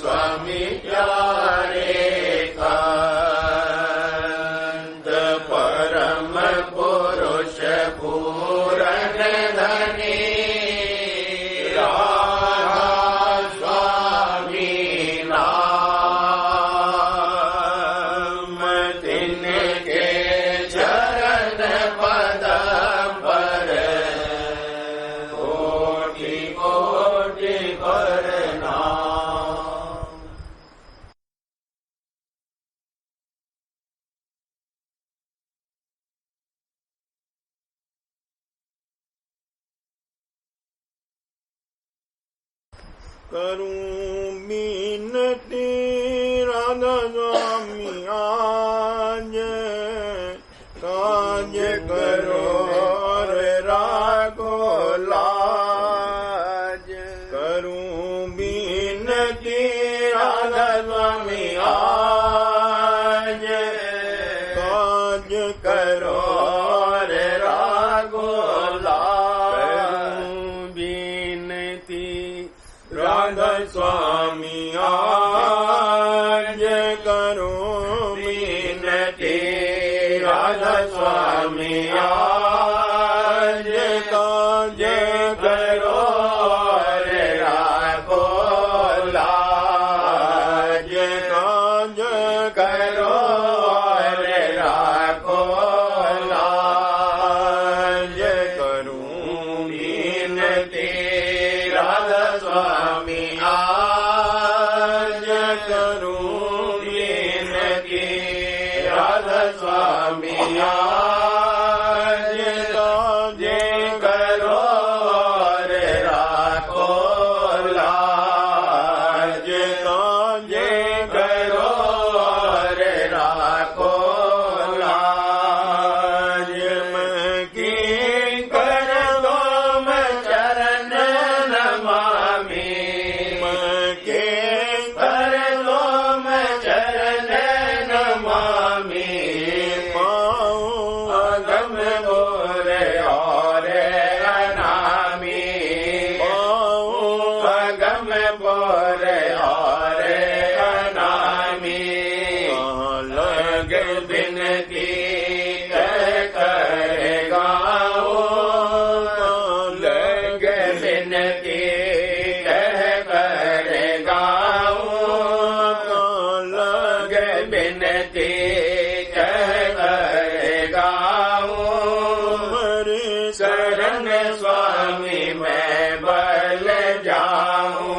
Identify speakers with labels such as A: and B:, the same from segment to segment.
A: Swami करूं बिनती राधा स्वामी आज काज करो रे राखो लाज। करूं बिनती राधा स्वामी आज काज करो रे राखो लाज। राधा स्वामी आज करूं बिनती राधा स्वामी आज काज करो रे राखो लाज। काज करो रे राखो लाज। करूं बिनती राधा स्वामी आज करूं बिनती राधा स्वामी आज काज करो रे राखो लाज। काज करो रे राखो लाज। मैं की कर दो मैं चरण नमामि। मैं के कर दो मैं चरण नमामि। पाऊं अगम बोरे और अनामि। पाऊं अगम बोरे और अनामि। लग बिनती करेगा लग बिनती करेगा लग बिनती करेगा। तुम्हारे शरण स्वामी मैं बल जाऊं।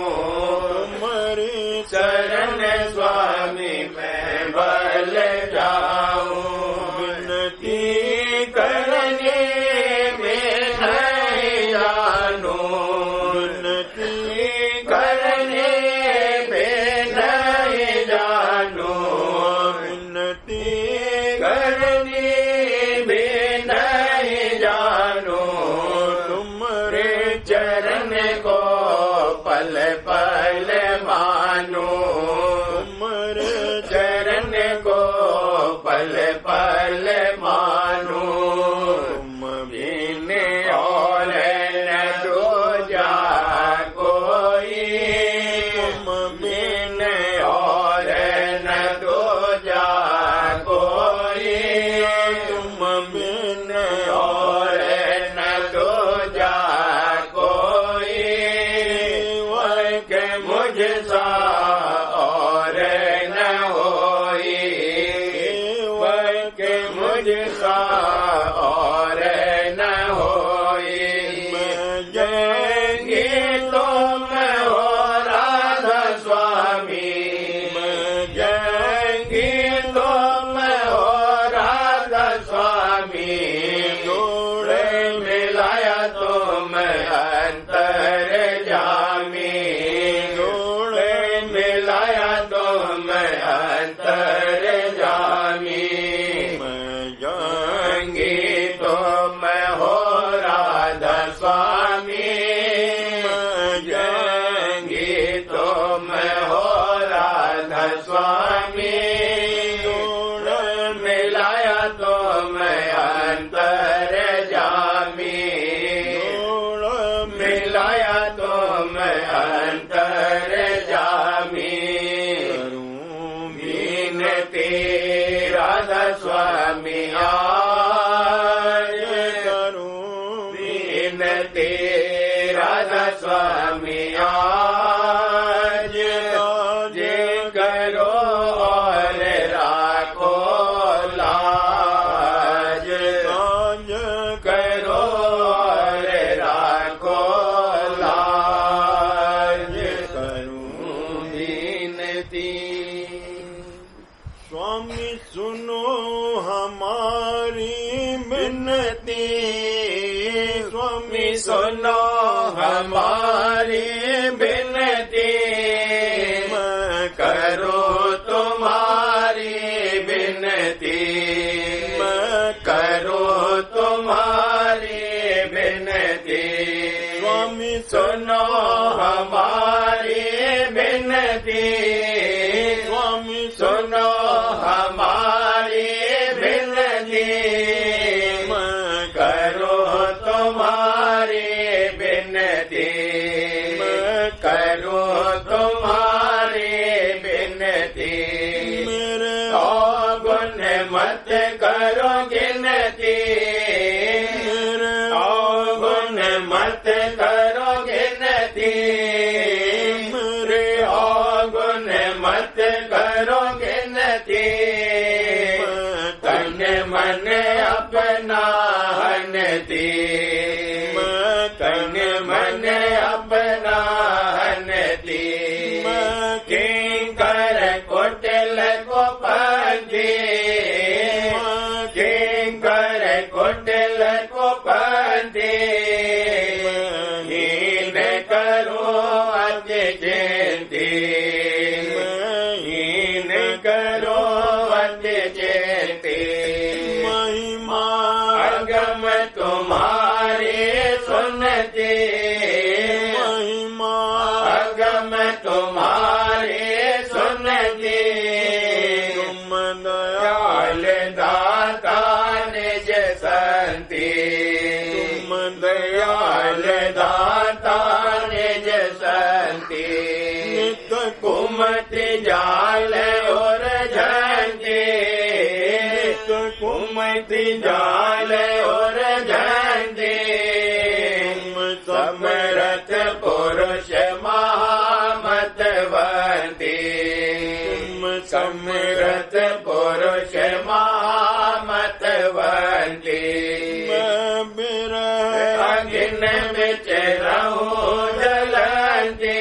A: तुम्हारे शरण स्वामी मैं बल जाऊं। बिनती करने में नहीं जानूं। बिनती करने में नहीं जानूं। बिनती करने में नहीं जानूं। तुम्हारे चरण को पल पल मानूं। तुम्हारे चरण को पल पल मानूं। तुम बिन और न दूजा कोई। तुम बिन और न दूजा कोई। तुम बिन और न दूजा कोई। वह के मुझसा और न होई। वह के मुझसा और न होई। मैं जाएंगी तो मैं हो राधा स्वामी। मैं जाएंगी तो मैं हो राधा स्वामी। जोड़े मिलाया तो मैं अंतर जामी। जोड़े मिलाया तो मैं अंतर जामी। मैं जाएंगी तो मैं हो राधा स्वामी। मैं जाएंगी तो मैं हो राधा स्वामी। जोड़ मिलाया तो मैं अंतर जामी। जोड़ मिलाया तो मैं अंतर जामी। करूं बिनती राधा स्वामी आज करूं बिनती राधा स्वामी आज काज करो और राखो लाज। काज करो और राखो लाज। करूं बिनती स्वामी सुनो हमारी बिनती। स्वामी सुनो हमारी बिनती। सुनो हमारी विनती, मैं करूं तुम्हारी विनती, मैं करूं तुम्हारी विनती। मेरे अवगुण मत करो गिनती, मेरे अवगुण मत करो गिनती, मेरे अवगुण मत करो गिनती। तन मन अपना हनती, मैं तन मन अपना हनती। मैं किंकर कुटिल को पंथी, किंकर कुटिल को पंथी। हीन करो अति चिंती, हीन करो अति चिंती। महिमा अगम तुम्हारी सुनती, महिमा अगम तुम्हारी सुनती। तुम दयाल दाता निज संती, तुम दयाल दाता निज संती। नित कुमति जाल और झंती, नित कुमति जाल और झंती। समरथ पुरुष महामतवंती, समरथ पुरुष महामतवंती। मैं बिरह अग्नि बिच रहूं जलंती,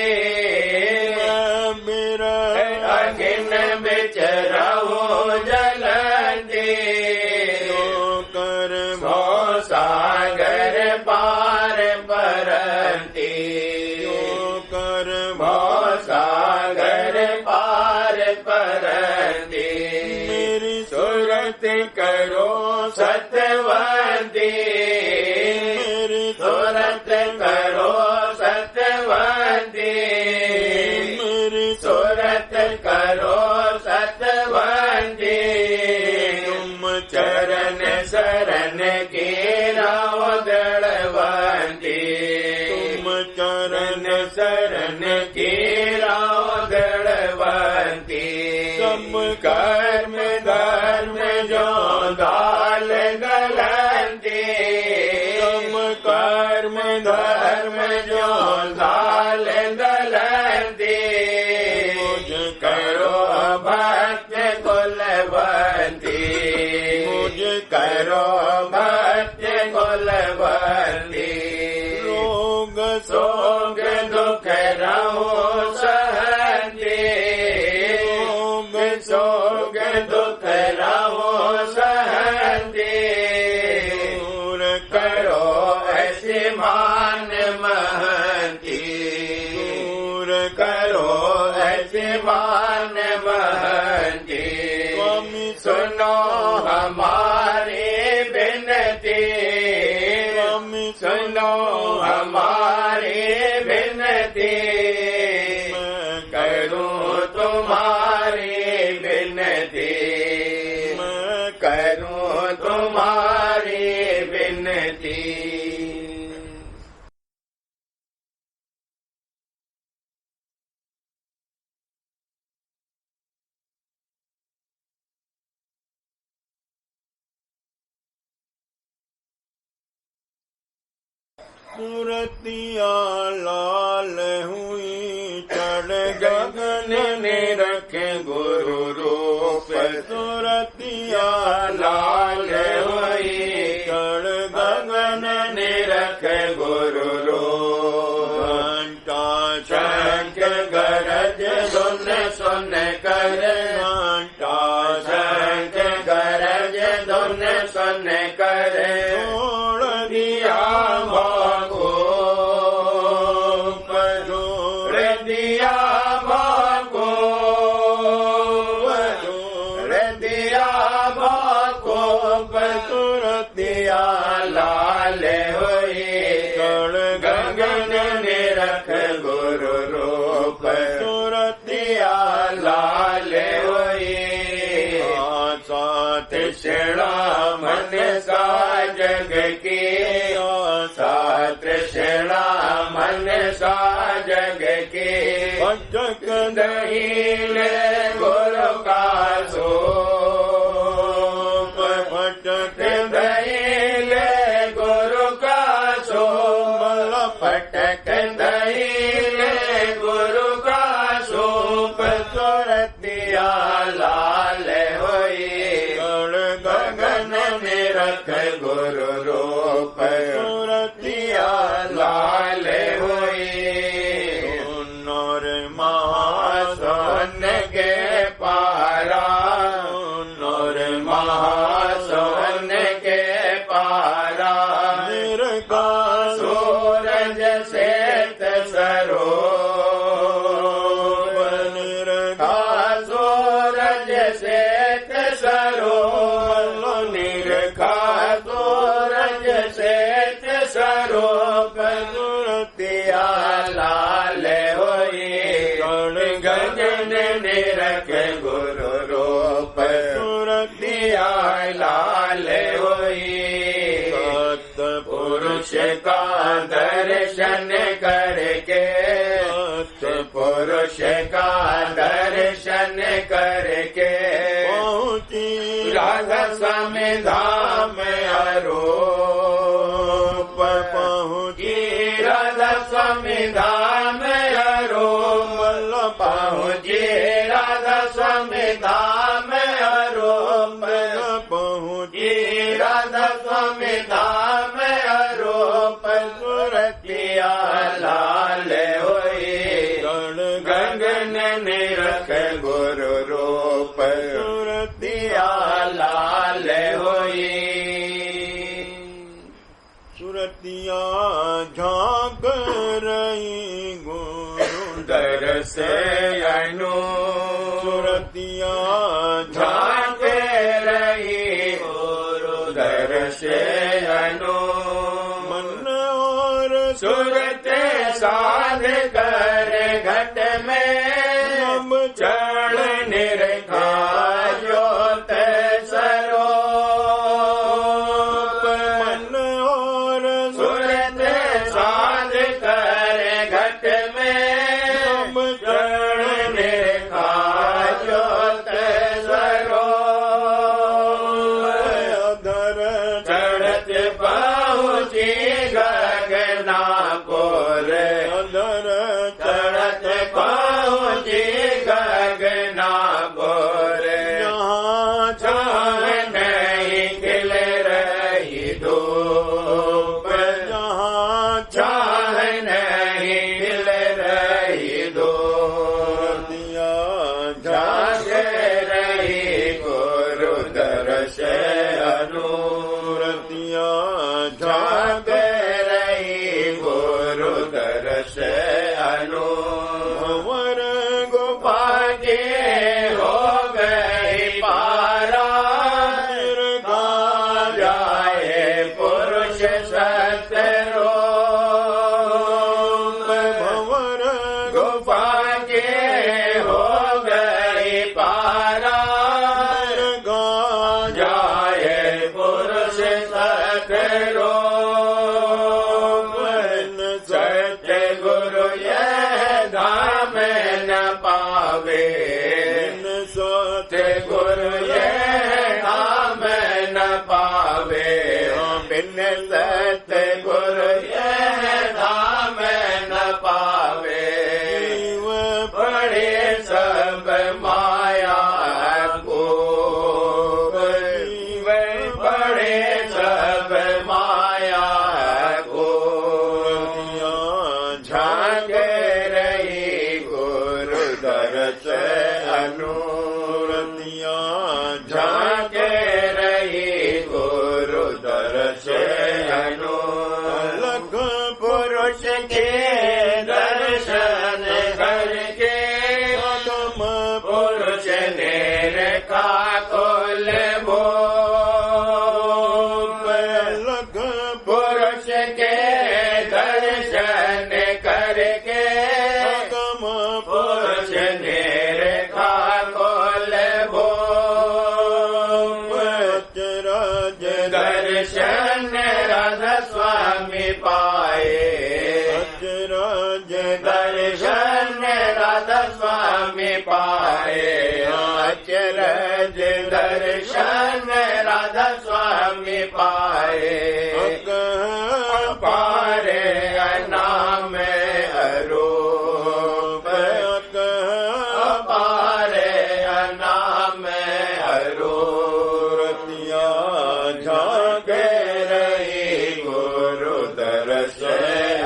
A: मैं बिरह अग्नि बिच रहूं जलंती। कर भव सागर पार परंती, कर भव सागर पार परंती। मेरी सुरत करो सतवंती, मेरी सुरत करो सतवंती, मेरी सुरत करो सतवंती। तुम चरण शरण की राव दड़वंती, तुम चरण शरण की राव दड़वंती। सब कर्म धर्म जो दाल गलंती, सब कर्म धर्म जो दाल गलंती। मुझ करो भक्त कुलवंती, मुझ करो भक्त कुलवंती। रोग सोग दुख रहूं सहंती, रोग सोग दुख रहूं सहंती। दूर करो ऐसी मान महंती, दूर करो ऐसी मान महंती। स्वामी सुनो हमारी विनती, स्वामी सुनो हमारी विनती। मैं करूं तुम्हारी विनती, मैं करूं तुम्हारी विनती। सूरतिया लाल हुई चढ़ गगन ने रखे गुरु रूप, सूरतिया लाल हुई चढ़ गगन ने रखे गुरु रूप। घंटा शंख गरज धुन सुन कर, घंटा शंख गरज धुन सुन कर। छोड़ दिया तृष्णा मन सा जग की, सा तृष्णा मन सा जग की। भटक नहीं ले गुरु का सोप, भटक नहीं ले गुरु का सोप, भटक नहीं ले गुरु का सोप। सुरतिया लाल होई गगन निरख गुरु रूप, सुरतिया लाल होई। नूर महासन के पारा, नूर महासन के पारा। निर्गा सूरज से सरोप, निर्गा सूरज से सरोप, निर्गा सूरज से सरोप। सुरतिया लाल होई गगन निरख गुरु रूप, सुरतिया लाल होई। पुरुष का दर्शन करके, पुरुष का दर्शन करके पहुँची राधा स्वामी धाम अरूप, पहुँची राधा स्वामी धाम अरूप, पहुँची राधा स्वामी धाम अरूप, पहुँची राधा स्वामी धाम अरूप। सुरतिया लाल होई गगन निरख गुरु रूप, सुरतिया लाल होई। सुरतिया झांक रही गुरु दरस अनु, सुरतिया झांक रही गुरु दरस अनु। मन और सुरत साध कर घट में अब चढ़ निरखा ज्योत सरोप। मन और सुरत साध कर घट में अब चढ़ निरखा ज्योत सरोप। अधर चढ़त पहुँची गगना कोर, अधर चढ़त पहुँची गगना कोर। यहाँ छाह नहीं खिल रही धूप, यहाँ छाह नहीं खिल रही धूप। जाग रही गुरु दरस अनुरतिया, जाग रही गुरु दरस अनु। भंवर गुफा के हो गई पारा, निर्गा जाए पुरुष सतरूप। भंवर गुफा के हो गई पारा, निर्गा जाए पुरुष सतरूप। सत्य गुरु यह धाम न पावे, सत्य गुरु यह धाम न पावे। बिन सत्य गुरु यह धाम न पावे। बड़े सब माया को, बड़े सब माया को। झांक रही गुरु दरस अनुरतिया, झांक रही गुरु दरस अनु। लख पुरुष के दर्शन करके कदम पुरुष ने रखा कुल भोप। लख पुरुष के दर्शन करके कदम पुरुष ने रखा कुल भोप। पाए अचरज दर्शन राधा स्वामी पाए पारे नाम अरूप पारे नाम अरूरतिया झाके रही गुरु दरस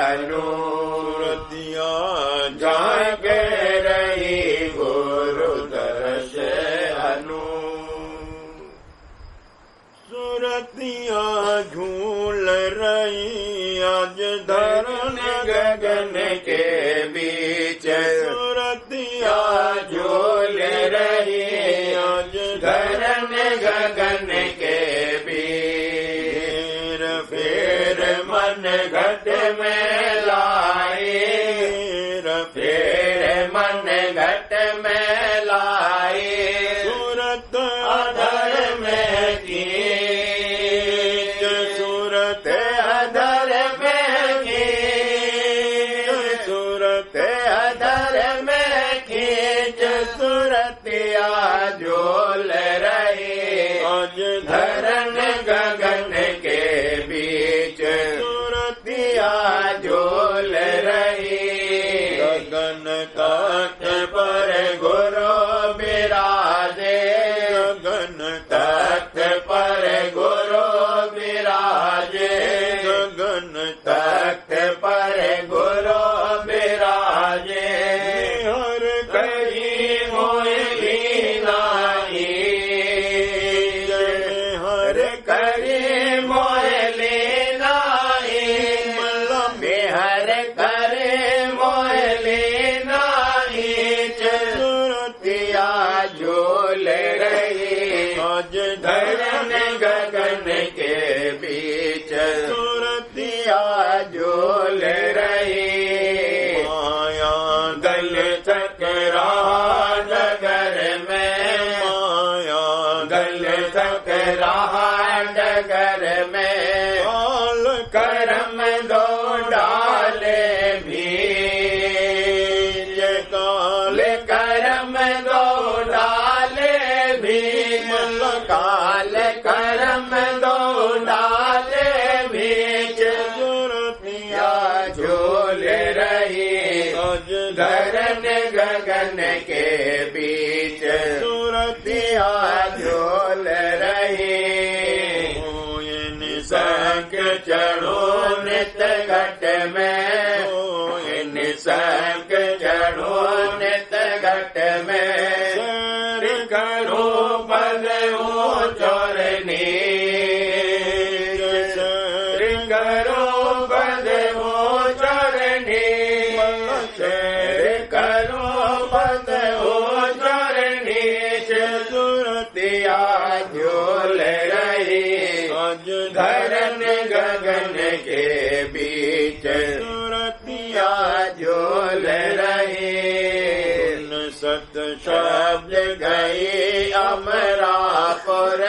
A: अनुरतिया झाके रही गुरु दरस अनु सुरतिया झूल रही आज धरन गगन के बीच सुरतिया झूल रही आज धरन गगन के बीच फिर मन घट में लाई फिर मन घट में लाई सूरत अधर में की सूरत अधर में की सूरत अधर में खींच सूरतिया झूल रही आज धरन गगन के बीच सूरतिया झूल रही गगन तख्त पर गुरु विराजे गगन तख्त पर गुरु विराजे गगन तख्त पर गुरु विराजे हर करी मोही नाई हर करी मोहली नाई हर करे मोहली नाई सूरतिया झूल रही आज धरन गगन के बीच सूरतिया झूल रही माया गल चकरा डगर में माया गल चकरा डगर में काल करम दो डाले भी काल करम दो डाले भी काल करम दो डाले भी सूरतिया झूल रही आज धरन गगन के बीच सूरतिया झूल रही निसंग चढ़ो नित घट में निसंग चढ़ो नित घट में करो पद हो चोरनी करो पद हो चोरनी करो पद हो चोरनी सूरतिया झूल रही आज धरन गगन के बीच सूरतिया झूल रही सत शब्द गई अमरापुर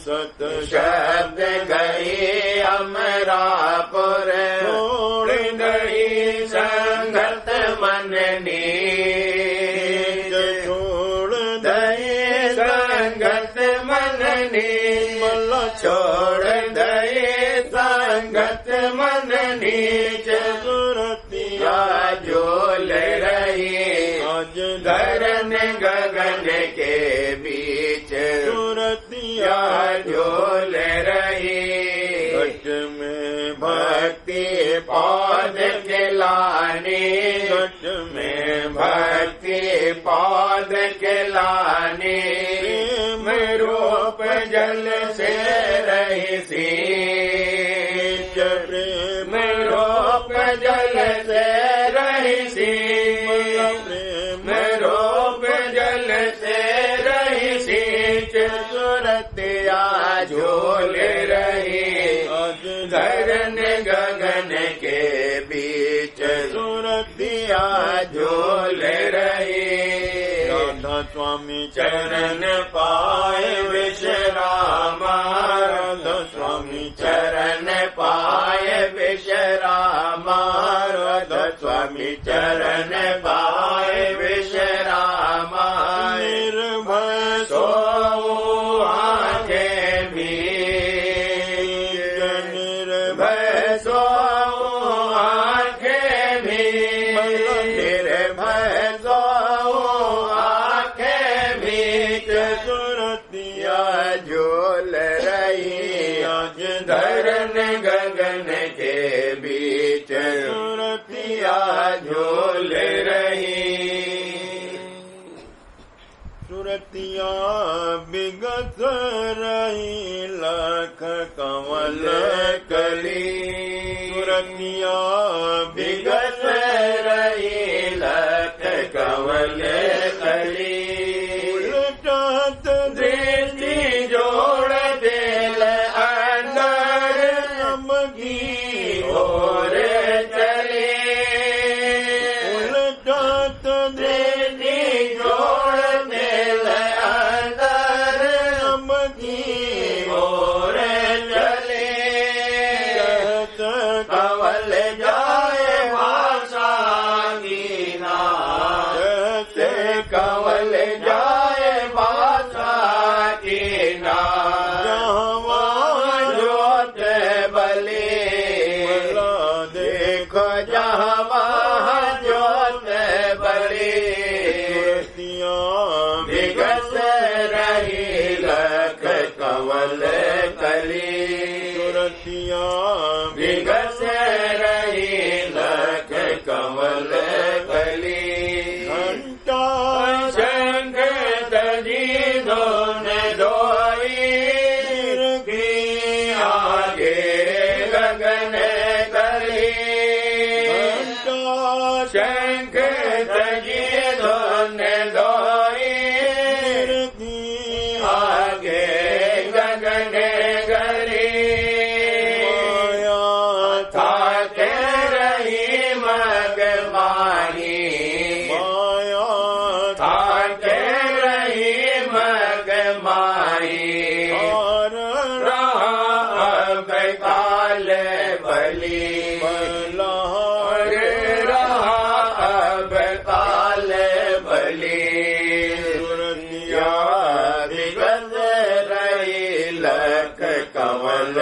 A: सत शब्द गई अमरापुर छोड़ गई संगत मननी छोड़ गई संगत मननी छोड़ गई संगत मननी सूरतिया झूल रही आज धरन गगन के बीच सूरतिया झूल रही घट में भक्ति पौध खिलानी घट में भक्ति पौध खिलानी रूप जल से रही सी प्रेम रूप जल से रही सी प्रेम रूप जल से रही सी सूरतिया झूल रही आज धरन गगन के बीच सूरतिया झूल रही राधा स्वामी चरण पाए विश्राम राधा स्वामी चरण पाए विश्राम राधा स्वामी चरण पाए विश्राम बिगत रही लख कमल कली सुरतिया बिगत रही लख कमल कली उलटत दृष्टि जोड़ दिल अंदर नमकी और चले उलटत दृष्टि जोड़ दिल अंदर नमकी और चले कवल जाए भाषा गीना कवल जाए भाषा गीना जहाँ जोत बले देखो जहाँ जोत बले विगस रही लख कवल कली सुरतिया विगस रही लख कमल कली घंटा शंख तजी दोन दोई की आगे गगन कली घंटा शंख तजी दोन दोई की आगे गगन कली कमल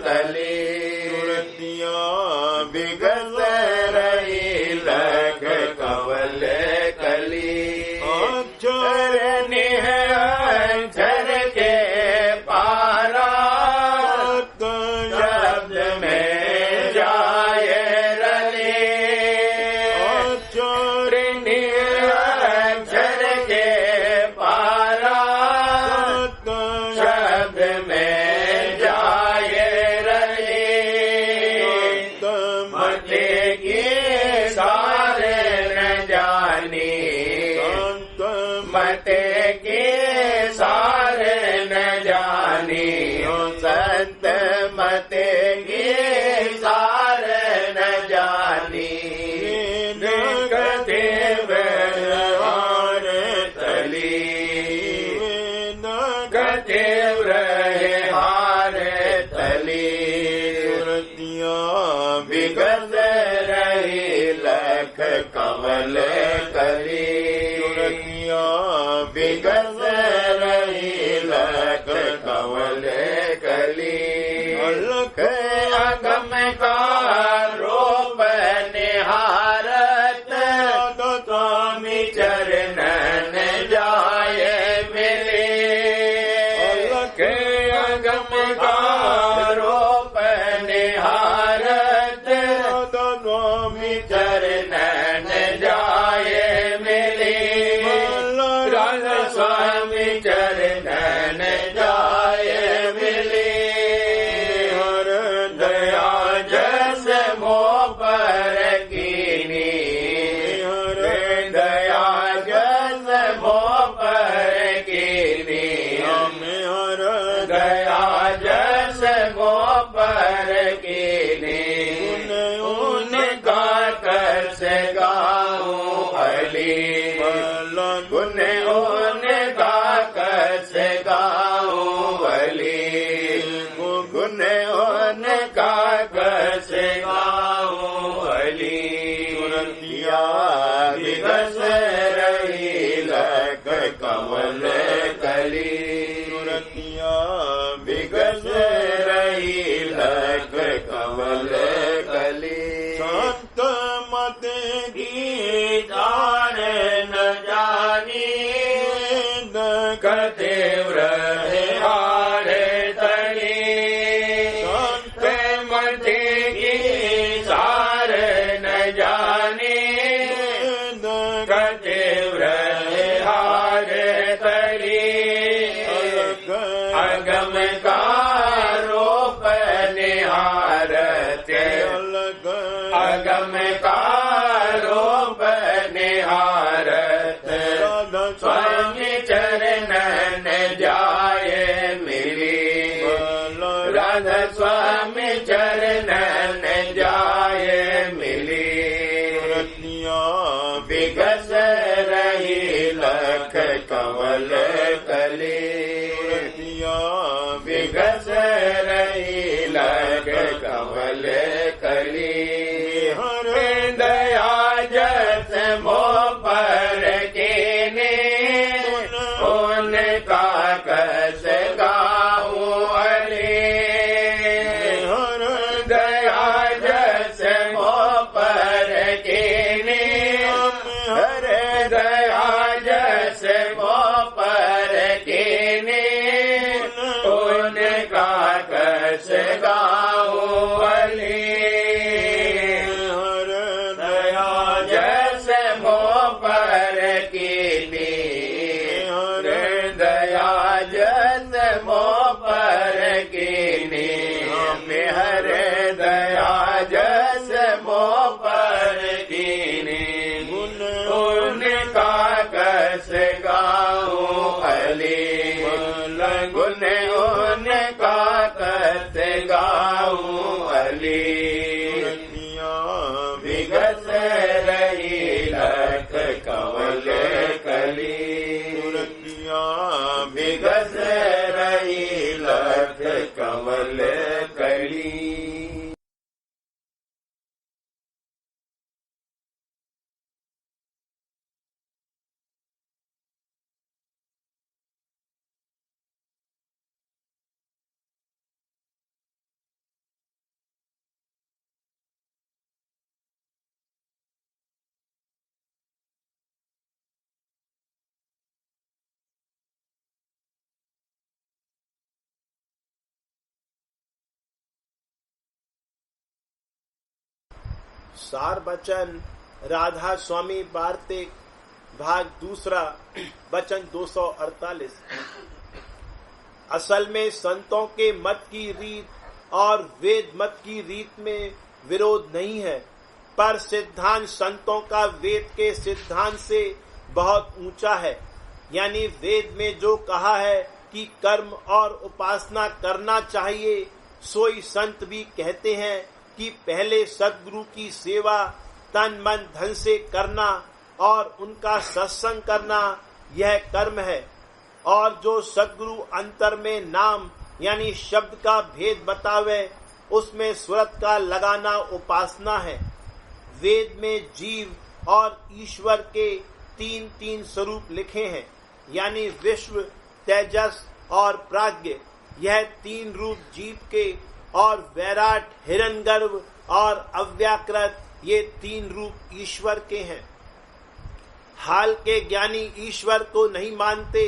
A: कली सुरतिया बिगस रही लख कमल कली अक्षर निहर के पारा शब्द में जाए रले अक्षर निहर के पारा शब्द में मते के सारे न जानी संत मते के सारे न जानी कथे व्यवहार तली कथे व्यवहार तली सुरतिया बिगस रही लख कमल कली बिगस रही लख कमल कली अलख अगम का रूप निहारत स्वामी चरणन जाए मिले अलख अगम का रूप निहारत स्वामी चरणन जाए मिले स्वामी चरणन जाए मिले हर दया जस मोह पर कीनी हर दया जस मोह पर कीनी हर दया जस मोह पर कीनी उनका कर से गाऊं अली गुन उनका कैसे गाऊं अली गुन उनका कैसे गाऊं अली सुरतिया बिगस रही लख कमल कली सुरतिया बिगस रही लख कमल कली संत मत की जान न जानी कते रहे हारे तली संत मत की सार न जानी कते रहे हारे तली अगम का रूप निहारते अगम का रूप निहारत स्वामी चरणन जाए मिली राधा स्वामी चरणन जाए मिली विगस रही लख कमल कली विगस रही लख कमल कली दया जस मोह पर के ने उनका कस गाऊं अरे दया जस मोह पर के ने हरे दया जस मोह पर के ने उनका कस गाऊं अरे गुण उनका कस गाऊं अली विगस रही लख कमल कली विगस रही लख कमल कली।
B: सार बचन राधा स्वामी वार्तिक भाग दूसरा वचन 248। असल में संतों के मत की रीत और वेद मत की रीत में विरोध नहीं है, पर सिद्धांत संतों का वेद के सिद्धांत से बहुत ऊंचा है। यानी वेद में जो कहा है कि कर्म और उपासना करना चाहिए, सोई संत भी कहते हैं कि पहले सद्गुरु की सेवा तन मन धन से करना और उनका सत्संग करना, यह कर्म है। और जो सद्गुरु अंतर में नाम यानी शब्द का भेद बतावे, उसमें स्वरत का लगाना उपासना है। वेद में जीव और ईश्वर के तीन तीन स्वरूप लिखे हैं, यानी विश्व, तेजस और प्राज्ञ। यह तीन रूप जीव के, और वैराट, हिरण्यगर्भ और अव्याकृत, ये तीन रूप ईश्वर के हैं। हाल के ज्ञानी ईश्वर को नहीं मानते।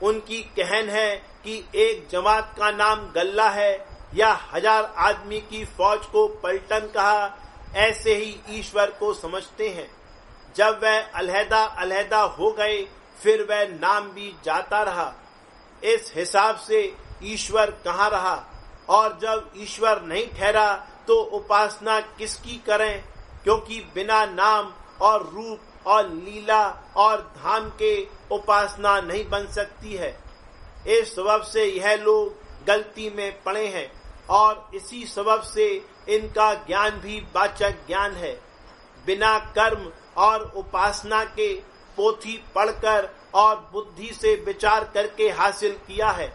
B: उनकी कहन है कि एक जमात का नाम गल्ला है या 1000 आदमी की फौज को पलटन कहा, ऐसे ही ईश्वर को समझते हैं। जब वह अलहदा अलहदा हो गए, फिर वह नाम भी जाता रहा। इस हिसाब से ईश्वर कहाँ रहा? और जब ईश्वर नहीं ठहरा तो उपासना किसकी करें? क्योंकि बिना नाम और रूप और लीला और धाम के उपासना नहीं बन सकती है। इस सबब से यह लोग गलती में पड़े हैं, और इसी सबब से इनका ज्ञान भी वाचक ज्ञान है। बिना कर्म और उपासना के पोथी पढ़कर और बुद्धि से विचार करके हासिल किया है।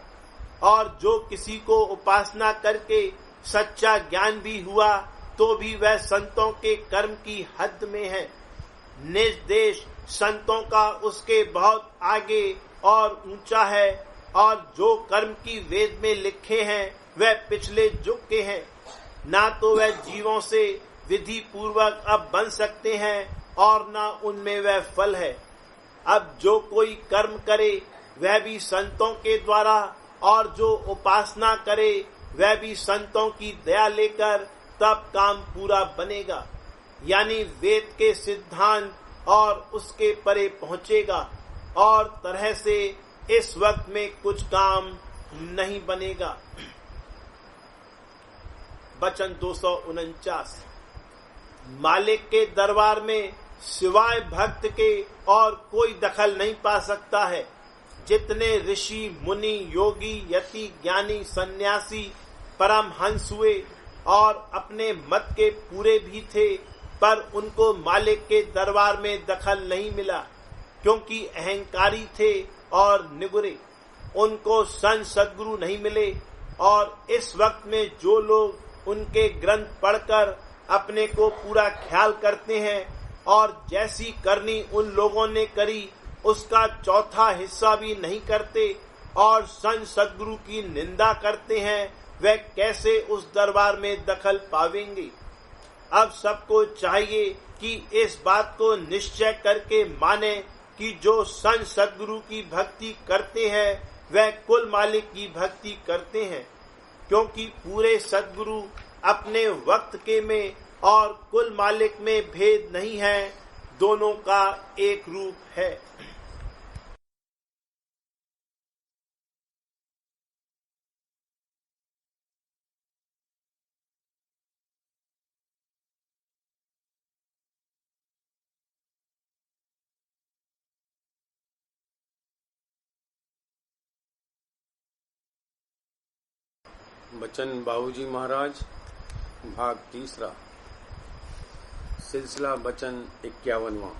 B: और जो किसी को उपासना करके सच्चा ज्ञान भी हुआ, तो भी वह संतों के कर्म की हद में है। निज देश संतों का उसके बहुत आगे और ऊंचा है, और जो कर्म की वेद में लिखे हैं वह पिछले युग के हैं। ना तो वह जीवों से विधि पूर्वक अब बन सकते हैं, और ना उनमें वह फल है। अब जो कोई कर्म करे वह भी संतों के द्वारा, और जो उपासना करे वह भी संतों की दया लेकर, तब काम पूरा बनेगा। यानी वेद के सिद्धांत और उसके परे पहुंचेगा। और तरह से इस वक्त में कुछ काम नहीं बनेगा। वचन 249। मालिक के दरबार में सिवाय भक्त के और कोई दखल नहीं पा सकता है। जितने ऋषि मुनि योगी यति ज्ञानी सन्यासी परमहंस हुए और अपने मत के पूरे भी थे, पर उनको मालिक के दरबार में दखल नहीं मिला, क्योंकि अहंकारी थे और निगुरे। उनको संत सद्गुरु नहीं मिले। और इस वक्त में जो लोग उनके ग्रंथ पढ़कर अपने को पूरा ख्याल करते हैं और जैसी करनी उन लोगों ने करी उसका चौथा हिस्सा भी नहीं करते और संत सद्गुरु की निंदा करते हैं, वे कैसे उस दरबार में दखल पावेंगे। अब सबको चाहिए कि इस बात को निश्चय करके माने कि जो संत सद्गुरु की भक्ति करते हैं वह कुल मालिक की भक्ति करते हैं, क्योंकि पूरे सद्गुरु अपने वक्त के में और कुल मालिक में भेद नहीं है, दोनों का एक रूप है।
C: बचन बाबूजी महाराज भाग 3 सिलसिला वचन 51वां।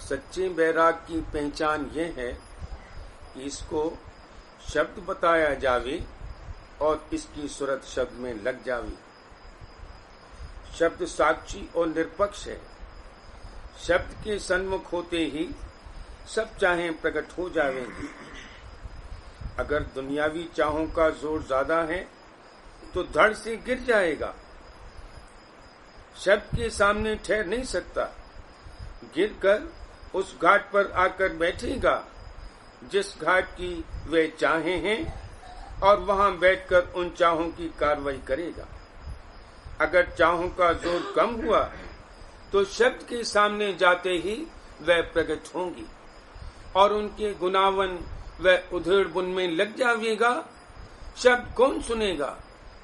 C: सच्चे बैराग की पहचान यह है कि इसको शब्द बताया जावे और इसकी सूरत शब्द में लग जावे। शब्द साक्षी और निरपक्ष है। शब्द के सन्मुख होते ही सब चाहें प्रकट हो जावेंगे। अगर दुनियावी चाहों का जोर ज्यादा है तो धड़ से गिर जाएगा। शब्द के सामने ठहर नहीं सकता, गिरकर उस घाट पर आकर बैठेगा जिस घाट की वे चाहें हैं और वहां बैठकर उन चाहों की कार्रवाई करेगा। अगर चाहों का जोर कम हुआ तो शब्द के सामने जाते ही वह प्रकट होंगी और उनके गुनावन वह उधेड़ बुन में लग जाएगा। शब्द कौन सुनेगा?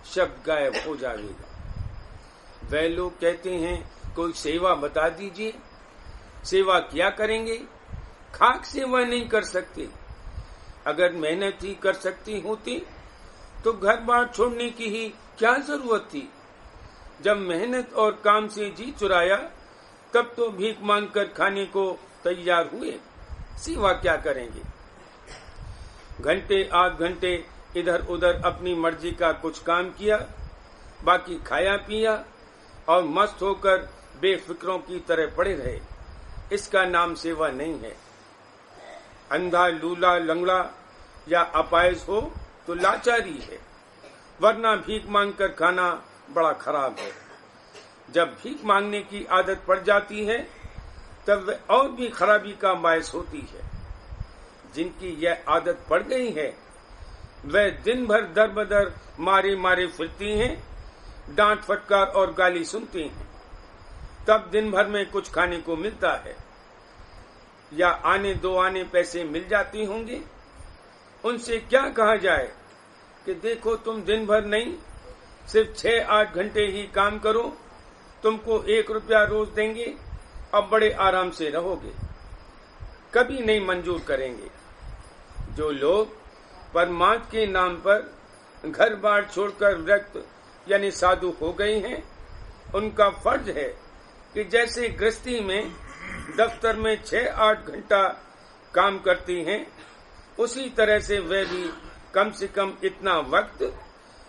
C: शब्द गायब हो जाएगा। वह लोग कहते हैं कोई सेवा बता दीजिए। सेवा क्या करेंगे? खाक सेवा नहीं कर सकते। अगर मेहनत ही कर सकती होती तो घर बार छोड़ने की ही क्या जरूरत थी। जब मेहनत और काम से जी चुराया तब तो भीख मांगकर खाने को तैयार हुए। सेवा क्या करेंगे? घंटे 8 घंटे इधर उधर अपनी मर्जी का कुछ काम किया, बाकी खाया पिया और मस्त होकर बेफिक्रों की तरह पड़े रहे। इसका नाम सेवा नहीं है। अंधा लूला लंगड़ा या अपाहिज हो तो लाचारी है, वरना भीख मांगकर खाना बड़ा खराब है। जब भीख मांगने की आदत पड़ जाती है तब वह और भी खराबी का बायस होती है। जिनकी यह आदत पड़ गई है वह दिन भर दर बदर मारे मारे फिरती हैं, डांट फटकार और गाली सुनती हैं। तब दिन भर में कुछ खाने को मिलता है या आने दो आने पैसे मिल जाते होंगे। उनसे क्या कहा जाए कि देखो तुम दिन भर नहीं सिर्फ 6-8 घंटे ही काम करो, तुमको 1 रुपया रोज देंगे और बड़े आराम से रहोगे। कभी नहीं मंजूर करेंगे। जो लोग परमात्मा के नाम पर घर बार छोड़कर व्यक्त यानी साधु हो गए हैं, उनका फर्ज है कि जैसे गृहस्थी में दफ्तर में 6-8 घंटा काम करती हैं, उसी तरह से वे भी कम से कम इतना वक्त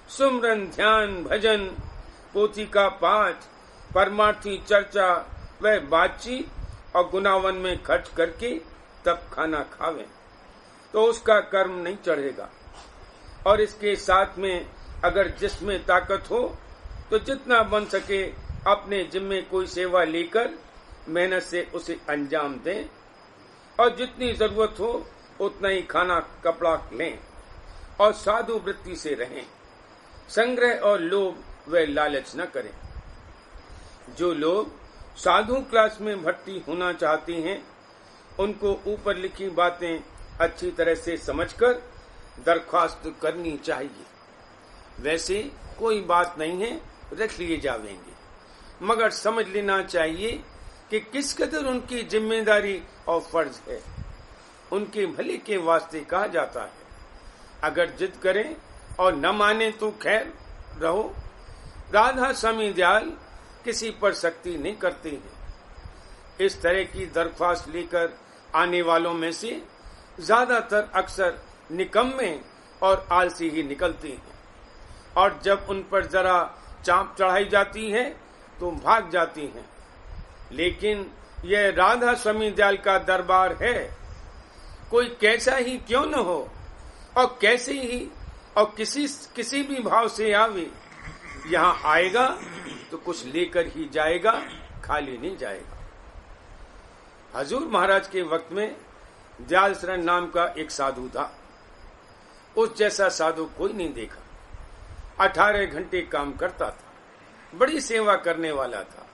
C: सुमरन ध्यान भजन पोथी का पाठ परमार्थी चर्चा व बातचीत और गुनावन में खर्च करके तब खाना खावें तो उसका कर्म नहीं चढ़ेगा। और इसके साथ में अगर जिसमें ताकत हो तो जितना बन सके अपने जिम्मे कोई सेवा लेकर मेहनत से उसे अंजाम दें और जितनी जरूरत हो उतना ही खाना कपड़ा लें और साधु वृत्ति से रहें। संग्रह और लोभ व लालच न करें। जो लोग साधु क्लास में भर्ती होना चाहते हैं उनको ऊपर लिखी बातें अच्छी तरह से समझकर दरख्वास्त करनी चाहिए। वैसे कोई बात नहीं है, रख लिए जावेंगे, मगर समझ लेना चाहिए कि किस कदर उनकी जिम्मेदारी और फर्ज है। उनके भले के वास्ते कहा जाता है, अगर जिद करें और न माने तो खैर रहो। राधा स्वामी दयाल किसी पर सख्ती नहीं करते हैं। इस तरह की दरख्वास्त लेकर आने वालों में से ज्यादातर अक्सर निकम्मे और आलसी ही निकलते हैं, और जब उन पर जरा चांप चढ़ाई जाती है तो भाग जाती हैं। लेकिन यह राधा स्वामी दयाल का दरबार है। कोई कैसा ही क्यों न हो और कैसे ही और किसी भी भाव से आवे, यहाँ आएगा तो कुछ लेकर ही जाएगा, खाली नहीं जाएगा। हजूर महाराज के वक्त में दयाल शरण नाम का एक साधु था। उस जैसा साधु कोई नहीं देखा। 18 घंटे काम करता था, बड़ी सेवा करने वाला था।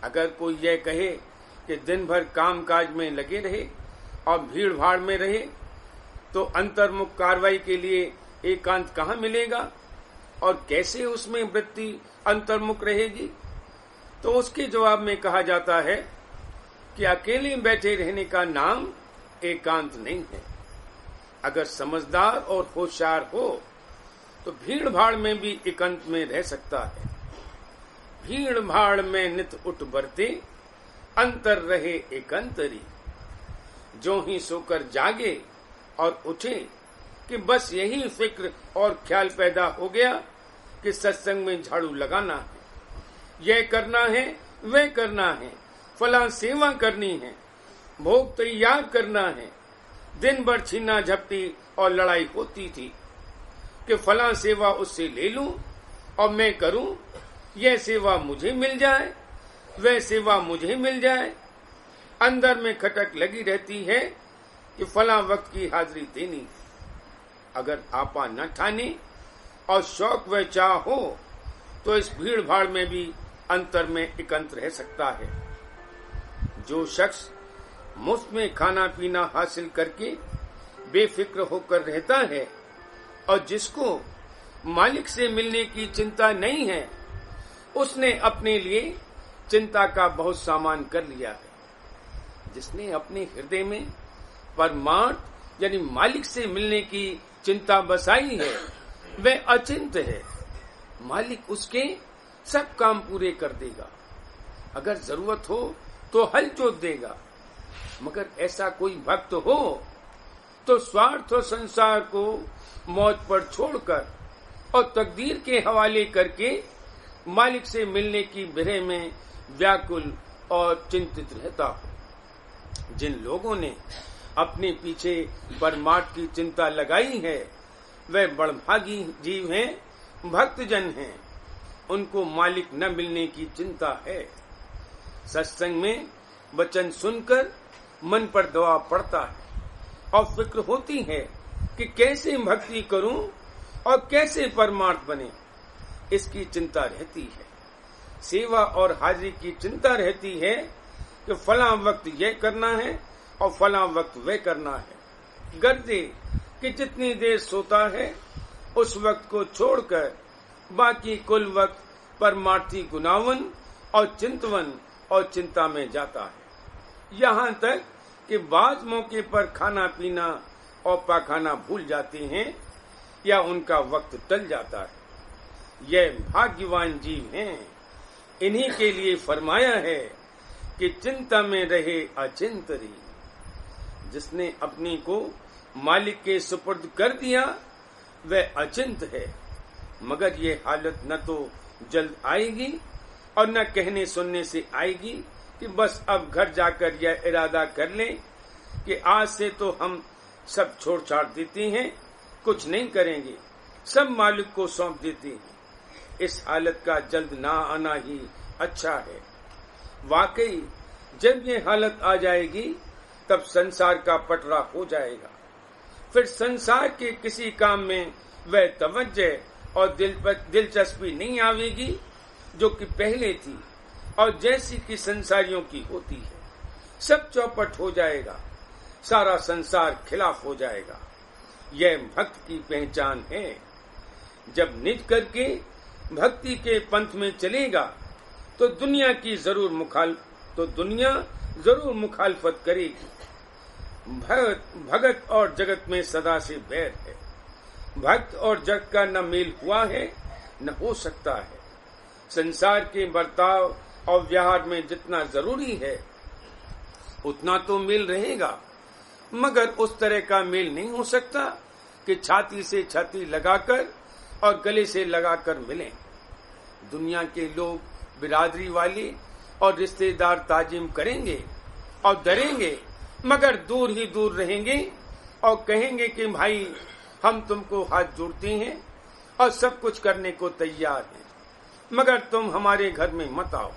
C: अगर कोई यह कहे कि दिन भर काम काज में लगे रहे और भीड़ भाड़ में रहे तो अंतर्मुख कार्रवाई के लिए एकांत कहाँ मिलेगा और कैसे उसमें वृत्ति अंतर्मुख रहेगी, तो उसके जवाब में कहा जाता है कि अकेले बैठे रहने का नाम एकांत नहीं है। अगर समझदार और होशियार हो तो भीड़ भाड़ में भी एकांत में रह सकता है। भीड़ भाड़ में नित उठ बरते, अंतर रहे एकांतरी। जो ही सोकर जागे और उठे कि बस यही फिक्र और ख्याल पैदा हो गया कि सत्संग में झाड़ू लगाना है, यह करना है, वह करना है, फला सेवा करनी है, भोग तैयार करना है। दिन भर छीना झपटी और लड़ाई होती थी कि फला सेवा उससे ले लूं और मैं करूं, यह सेवा मुझे मिल जाए, वह सेवा मुझे मिल जाए। अंदर में खटक लगी रहती है कि फला वक्त की हाजिरी देनी। अगर आपा न ठाने और शौक व चाह हो तो इस भीड़ भाड़ में भी अंतर में एकांत रह सकता है। जो शख्स मुफ्त में खाना पीना हासिल करके बेफिक्र होकर रहता है और जिसको मालिक से मिलने की चिंता नहीं है, उसने अपने लिए चिंता का बहुत सामान कर लिया है। जिसने अपने हृदय में परमार्थ यानी मालिक से मिलने की चिंता बसाई है, वह अचिंत है। मालिक उसके सब काम पूरे कर देगा, अगर जरूरत हो तो हल जोत देगा। मगर ऐसा कोई भक्त हो तो स्वार्थ और संसार को मौज पर छोड़कर और तकदीर के हवाले करके मालिक से मिलने की बिरह में व्याकुल और चिंतित रहता हो। जिन लोगों ने अपने पीछे परमार्थ की चिंता लगाई है, वह बड़भागी जीव हैं, भक्तजन हैं। उनको मालिक न मिलने की चिंता है। सत्संग में वचन सुनकर मन पर दबाव पड़ता है और फिक्र होती है कि कैसे भक्ति करूं और कैसे परमार्थ बने, इसकी चिंता रहती है। सेवा और हाजिरी की चिंता रहती है कि फला वक्त यह करना है और फला वक्त वह करना है। गर्दे कि जितनी देर सोता है उस वक्त को छोड़कर बाकी कुल वक्त परमार्थी गुनावन और चिंतवन और चिंता में जाता है। यहाँ तक कि बाद मौके पर खाना पीना और पाखाना भूल जाते हैं या उनका वक्त टल जाता है। यह भाग्यवान जीव हैं। इन्हीं के लिए फरमाया है कि चिंता में रहे अचिंतरी। जिसने अपने को मालिक के सुपुर्द कर दिया वह अचिंत है। मगर ये हालत न तो जल्द आएगी और न कहने सुनने से आएगी कि बस अब घर जाकर यह इरादा कर लें कि आज से तो हम सब छोड़ छाड़ देते हैं, कुछ नहीं करेंगे, सब मालिक को सौंप देते हैं। इस हालत का जल्द ना आना ही अच्छा है। वाकई जब ये हालत आ जाएगी तब संसार का पटरा हो जाएगा। फिर संसार के किसी काम में वह तवज्जो और दिलचस्पी नहीं आवेगी जो कि पहले थी और जैसी कि संसारियों की होती है। सब चौपट हो जाएगा। सारा संसार खिलाफ हो जाएगा। यह भक्त की पहचान है। जब निज करके भक्ति के पंथ में चलेगा तो दुनिया जरूर मुखालफत करेगी। भगत और जगत में सदा से बैर है। भक्त और जगत का न मेल हुआ है न हो सकता है। संसार के बर्ताव और व्यवहार में जितना जरूरी है उतना तो मेल रहेगा, मगर उस तरह का मेल नहीं हो सकता कि छाती से छाती लगाकर और गले से लगाकर मिलें। दुनिया के लोग, बिरादरी वाले और रिश्तेदार ताजिम करेंगे और डरेंगे, मगर दूर ही दूर रहेंगे और कहेंगे कि भाई हम तुमको हाथ जोड़ते हैं और सब कुछ करने को तैयार हैं, मगर तुम हमारे घर में मत आओ।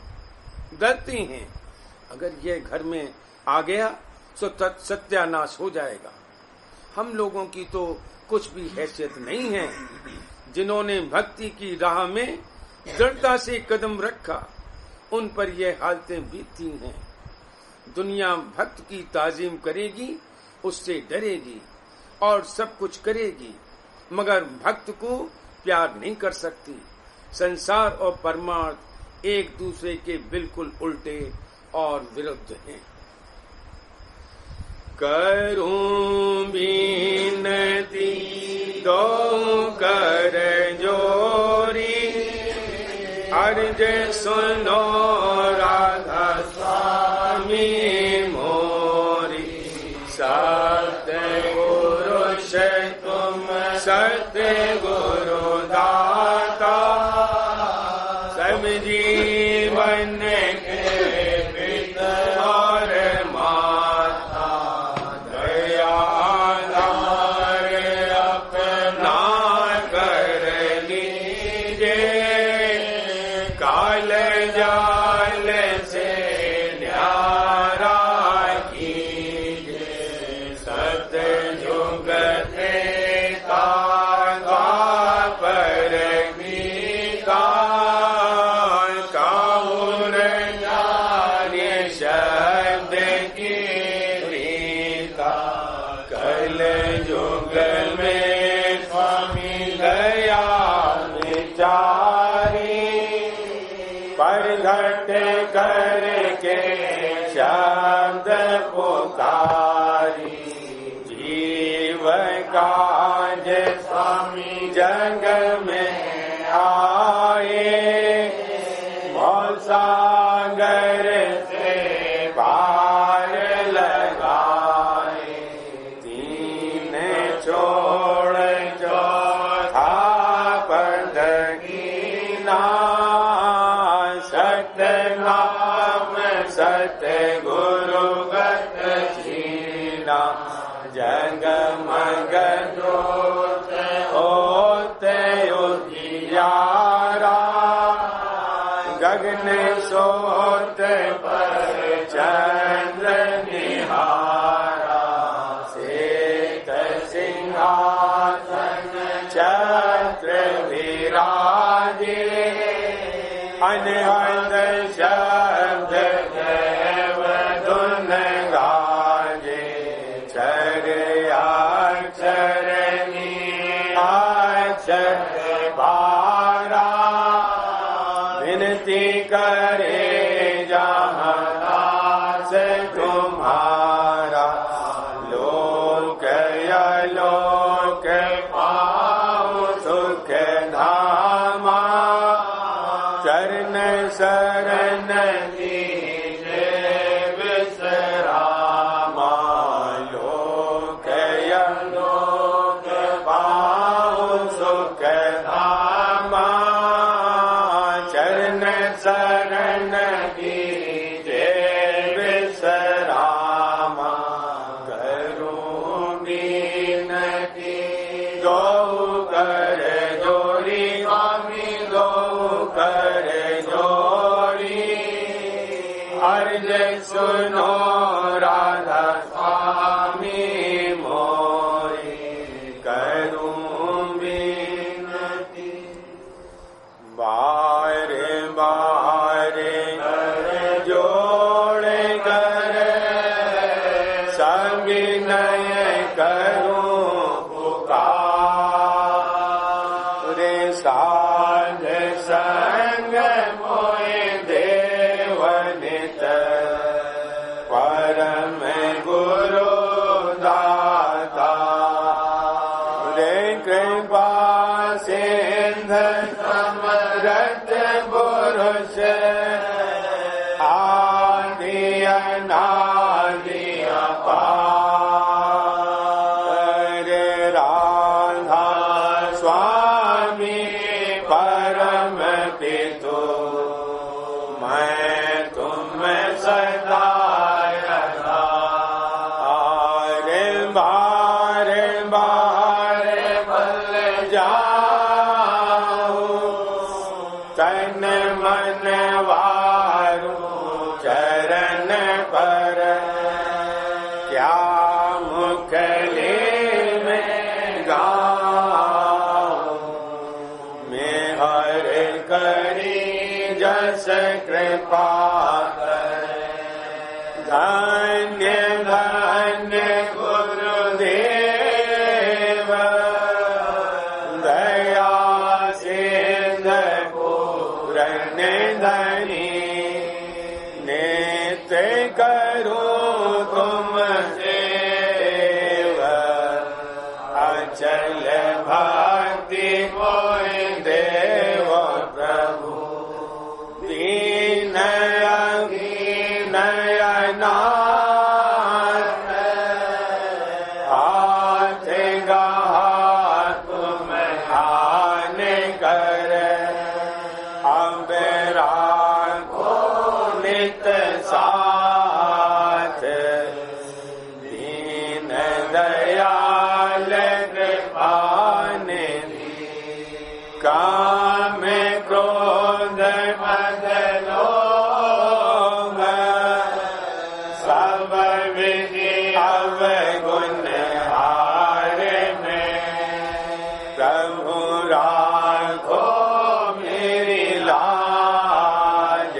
C: डरते हैं अगर यह घर में आ गया तो सत्यानाश हो जाएगा। हम लोगों की तो कुछ भी हैसियत नहीं है। जिन्होंने भक्ति की राह में दृढ़ता से कदम रखा उन पर यह हालतें बीतती हैं। दुनिया भक्त की ताजीम करेगी, उससे डरेगी और सब कुछ करेगी, मगर भक्त को प्यार नहीं कर सकती। संसार और परमार्थ एक दूसरे के बिल्कुल उल्टे और विरुद्ध हैं। करूं बीनती दो कर जोरी, अर्ज सुनो राधा स्वामी मोरी। सत्य पुरुष तुम सत्य गुरु दाता, सब जीवन के पिता और माता। दया धार अपना कर लीजे, काल जाल से न्यारा कीजे। सतयुग त्रेता द्वापर गीता, काहुर जाने शब्द की रीता। कल युग में स्वामी दया विचारी, पर घट करके शब्द पुकारी। जीव काज स्वामी जग में आए, भव सागर से पार लगाए। तीन छोड़ चौथा पद कीना, सतनाम सत्य गुरु गत छीना। जगमग जोत होत उजियारा, गगन सोत पर चंद्र निहारा। श्वेत सिंहासन छत्र विराजे, अनहद शब्द देव धुन गाजे। क्षर अक्षर अक्षर बारा, विनती करे जहाँ दास तुम्हारा। लोक अलोक पाओ सुख धामा, चरण शरण दीजे विश्रामा। लोक अलोक पाओ सुख धामा, चरण शरण दीजे विश्रामा। करूं बीनती गौ कर जोरी, स्वामी गौ कर जोरी। अर्ज सुनो राधा स्वामी मोरी। करूं बीनती बार बार कर जोड़ कर, संग
A: बस कृपा कर। धन्य धन्य गुरुदेव दया सिंध पूरन धनी। नित्य करूं तुम सेवा अचल भक्ति मोहि देव प्रभु। दीन नयनाथ हाथ गहा तुम ध्यान कर। अब राखो नित साथ दीन दयाल कृपानिधि। काम क्रोध मद लोभ सब विधि अवगुण हार में। प्रभु राखो मेरी लाज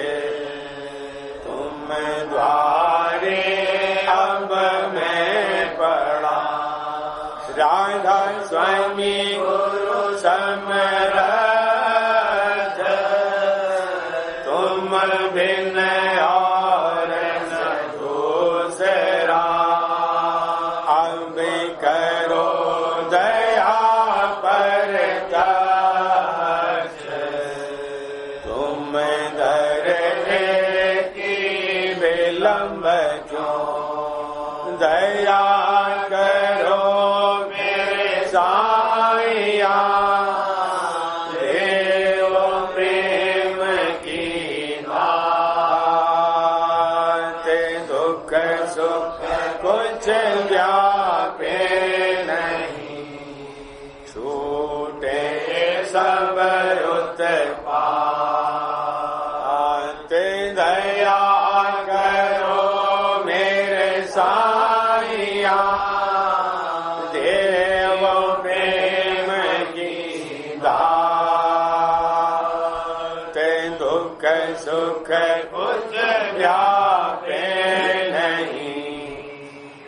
A: तुम द्वारे अब मैं पड़ा। राधा स्वामी गुरु समरथ तुम बिन और न दूसरा। अब करो दया परतक्ष तुम दरने की विलंब क्यों। दया करो मेरे साईया देव प्रेम की बात। दुख सुख कुछ व्यापे नहीं छूटे सब उत्पात। दया करो मेरे साईया देव प्रेम की दात। दुख सुख कुछ व्यापे नहीं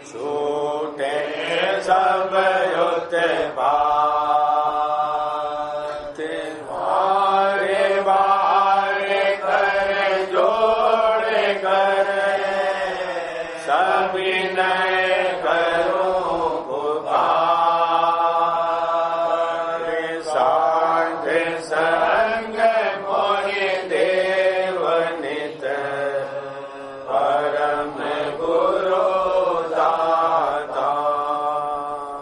A: छूटे सब उत्पात। बारे बारे कर जोड़ कर सविनय करो पुकार। साध